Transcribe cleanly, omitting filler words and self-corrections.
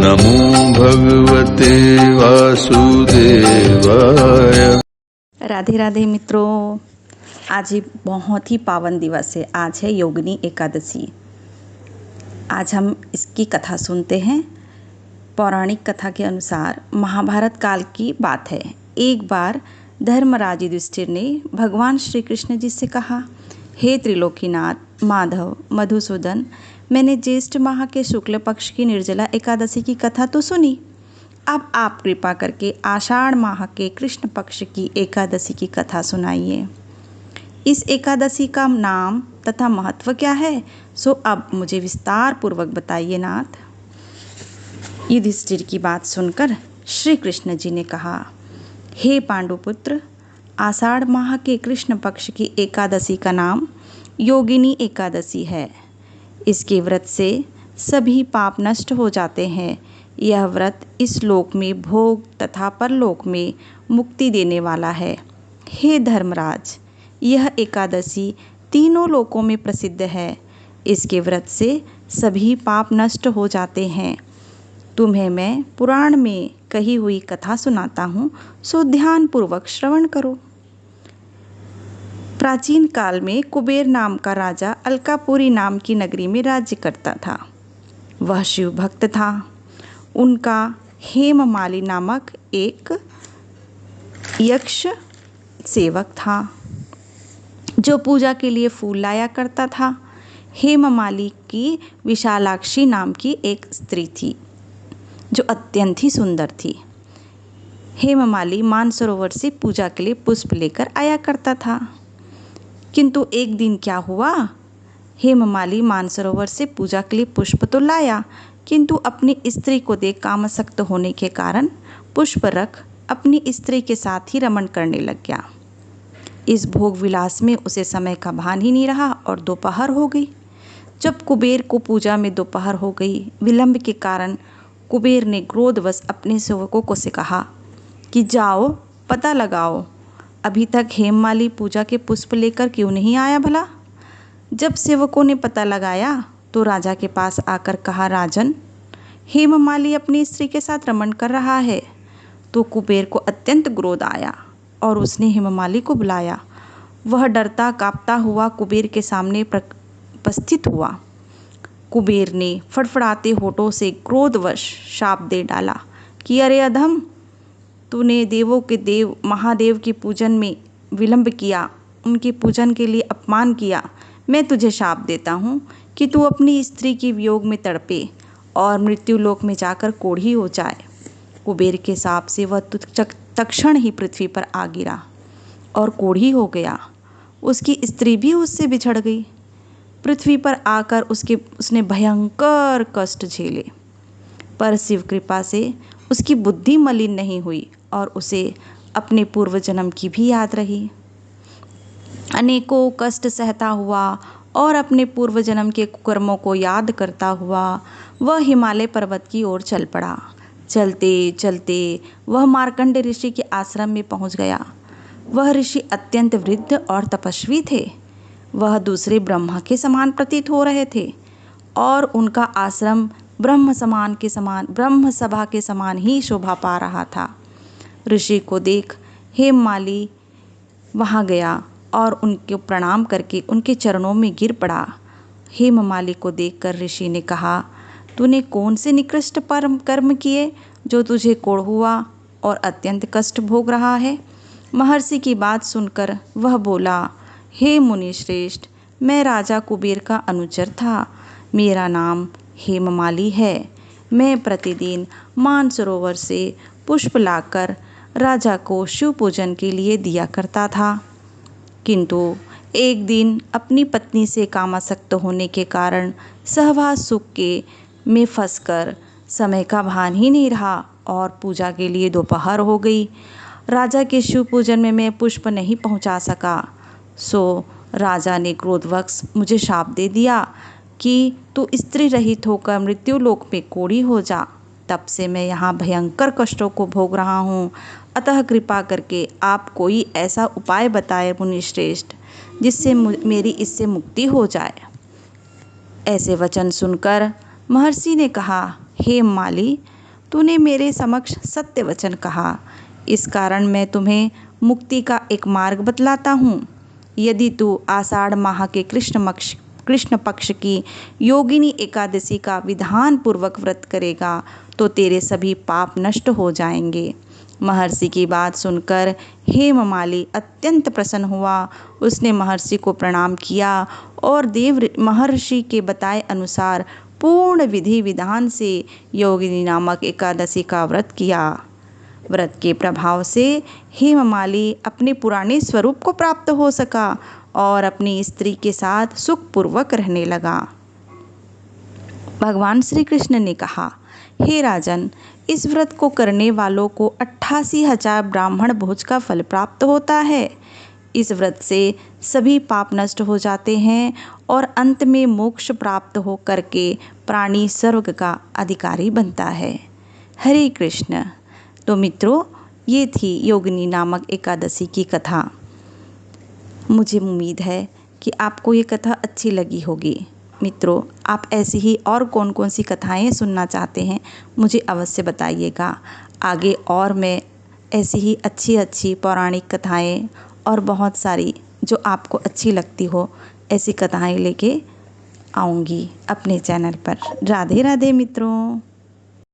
नमो भगवते वासुदेवाय। राधे राधे मित्रों, आज एक बहुत ही पावन दिवस है। आज है योगिनी एकादशी। आज हम इसकी कथा सुनते हैं। पौराणिक कथा के अनुसार महाभारत काल की बात है। एक बार धर्मराज युधिष्ठिर ने भगवान श्री कृष्ण जी से कहा, हे त्रिलोकीनाथ, माधव, मधुसूदन, मैंने ज्येष्ठ माह के शुक्ल पक्ष की निर्जला एकादशी की कथा तो सुनी। अब आप कृपा करके आषाढ़ माह के कृष्ण पक्ष की एकादशी की कथा सुनाइए। इस एकादशी का नाम तथा महत्व क्या है, सो अब मुझे विस्तार पूर्वक बताइए नाथ। युधिष्ठिर की बात सुनकर श्री कृष्ण जी ने कहा, हे पांडुपुत्र, आषाढ़ माह के कृष्ण पक्ष की एकादशी का नाम योगिनी एकादशी है। इसके व्रत से सभी पाप नष्ट हो जाते हैं। यह व्रत इस लोक में भोग तथा परलोक में मुक्ति देने वाला है। हे धर्मराज, यह एकादशी तीनों लोकों में प्रसिद्ध है। इसके व्रत से सभी पाप नष्ट हो जाते हैं। तुम्हें मैं पुराण में कही हुई कथा सुनाता हूँ, सो ध्यानपूर्वक श्रवण करो। प्राचीन काल में कुबेर नाम का राजा अलकापुरी नाम की नगरी में राज्य करता था। वह शिव भक्त था। उनका हेममाली नामक एक यक्ष सेवक था जो पूजा के लिए फूल लाया करता था। हेममाली की विशालाक्षी नाम की एक स्त्री थी जो अत्यंत ही सुंदर थी। हेममाली मानसरोवर से पूजा के लिए पुष्प लेकर आया करता था। किंतु एक दिन क्या हुआ, हेममाली मानसरोवर से पूजा के लिए पुष्प तो लाया, किंतु अपनी स्त्री को देख कामासक्त होने के कारण पुष्प रख अपनी स्त्री के साथ ही रमण करने लग गया। इस भोग विलास में उसे समय का भान ही नहीं रहा और दोपहर हो गई। जब कुबेर को पूजा में दोपहर हो गई, विलंब के कारण कुबेर ने क्रोधवश अपने सेवकों को से कहा कि जाओ पता लगाओ, अभी तक हेममाली पूजा के पुष्प लेकर क्यों नहीं आया भला। जब सेवकों ने पता लगाया तो राजा के पास आकर कहा, राजन, हेममाली अपनी स्त्री के साथ रमण कर रहा है। तो कुबेर को अत्यंत क्रोध आया और उसने हेममाली को बुलाया। वह डरता कांपता हुआ कुबेर के सामने उपस्थित हुआ। कुबेर ने फड़फड़ाते होठों से क्रोधवश शाप दे डाला कि अरे अधम, तूने देवों के देव महादेव के पूजन में विलंब किया, उनके पूजन के लिए अपमान किया। मैं तुझे शाप देता हूँ कि तू अपनी स्त्री के वियोग में तड़पे और मृत्यु लोक में जाकर कोढ़ी हो जाए। कुबेर के शाप से वह तत्क्षण ही पृथ्वी पर आ गिरा और कोढ़ी हो गया। उसकी स्त्री भी उससे बिछड़ गई। पृथ्वी पर आकर उसने भयंकर कष्ट झेले, पर शिव कृपा से उसकी बुद्धि मलिन नहीं हुई और उसे अपने पूर्व जन्म की भी याद रही। अनेकों कष्ट सहता हुआ और अपने पूर्व जन्म के कुकर्मों को याद करता हुआ वह हिमालय पर्वत की ओर चल पड़ा। चलते चलते वह मार्कंड ऋषि के आश्रम में पहुंच गया। वह ऋषि अत्यंत वृद्ध और तपस्वी थे। वह दूसरे ब्रह्मा के समान प्रतीत हो रहे थे और उनका आश्रम ब्रह्म सभा के समान ही शोभा पा रहा था। ऋषि को देख हेममाली वहाँ गया और उनको प्रणाम करके उनके चरणों में गिर पड़ा। हेममाली को देखकर ऋषि ने कहा, तूने कौन से निकृष्ट परम कर्म किए जो तुझे कोढ़ हुआ और अत्यंत कष्ट भोग रहा है। महर्षि की बात सुनकर वह बोला, हे मुनि श्रेष्ठ, मैं राजा कुबेर का अनुचर था। मेरा नाम हेममाली है। मैं प्रतिदिन मानसरोवर से पुष्प लाकर राजा को शिव पूजन के लिए दिया करता था, किंतु एक दिन अपनी पत्नी से कामासक्त होने के कारण सहवास सुख के में फंसकर समय का भान ही नहीं रहा और पूजा के लिए दोपहर हो गई। राजा के शिव पूजन में मैं पुष्प नहीं पहुंचा सका, सो राजा ने क्रोधवश मुझे शाप दे दिया कि तू स्त्री रहित होकर मृत्यु लोक में कोढ़ी हो जा। तब से मैं यहाँ भयंकर कष्टों को भोग रहा हूँ। अतः कृपा करके आप कोई ऐसा उपाय बताएं मुनि श्रेष्ठ, जिससे मेरी इससे मुक्ति हो जाए। ऐसे वचन सुनकर महर्षि ने कहा, हेममाली, तूने मेरे समक्ष सत्य वचन कहा, इस कारण मैं तुम्हें मुक्ति का एक मार्ग बतलाता हूँ। यदि तू आषाढ़ माह के कृष्ण पक्ष की योगिनी एकादशी का विधान पूर्वक व्रत करेगा तो तेरे सभी पाप नष्ट हो जाएंगे। महर्षि की बात सुनकर हेममाली अत्यंत प्रसन्न हुआ। उसने महर्षि को प्रणाम किया और देव महर्षि के बताए अनुसार पूर्ण विधि विधान से योगिनी नामक एकादशी का व्रत किया। व्रत के प्रभाव से हेममाली अपने पुराने स्वरूप को प्राप्त हो सका और अपनी स्त्री के साथ सुखपूर्वक रहने लगा। भगवान श्री कृष्ण ने कहा, हे राजन, इस व्रत को करने वालों को 88,000 ब्राह्मण भोज का फल प्राप्त होता है। इस व्रत से सभी पाप नष्ट हो जाते हैं और अंत में मोक्ष प्राप्त हो करके प्राणी स्वर्ग का अधिकारी बनता है। हरे कृष्ण। तो मित्रों, ये थी योगिनी नामक एकादशी की कथा। मुझे उम्मीद है कि आपको ये कथा अच्छी लगी होगी। मित्रों, आप ऐसी ही और कौन कौन सी कथाएं सुनना चाहते हैं मुझे अवश्य बताइएगा। आगे और मैं ऐसी ही अच्छी अच्छी पौराणिक कथाएं और बहुत सारी जो आपको अच्छी लगती हो ऐसी कथाएं लेके आऊँगी अपने चैनल पर। राधे राधे मित्रों।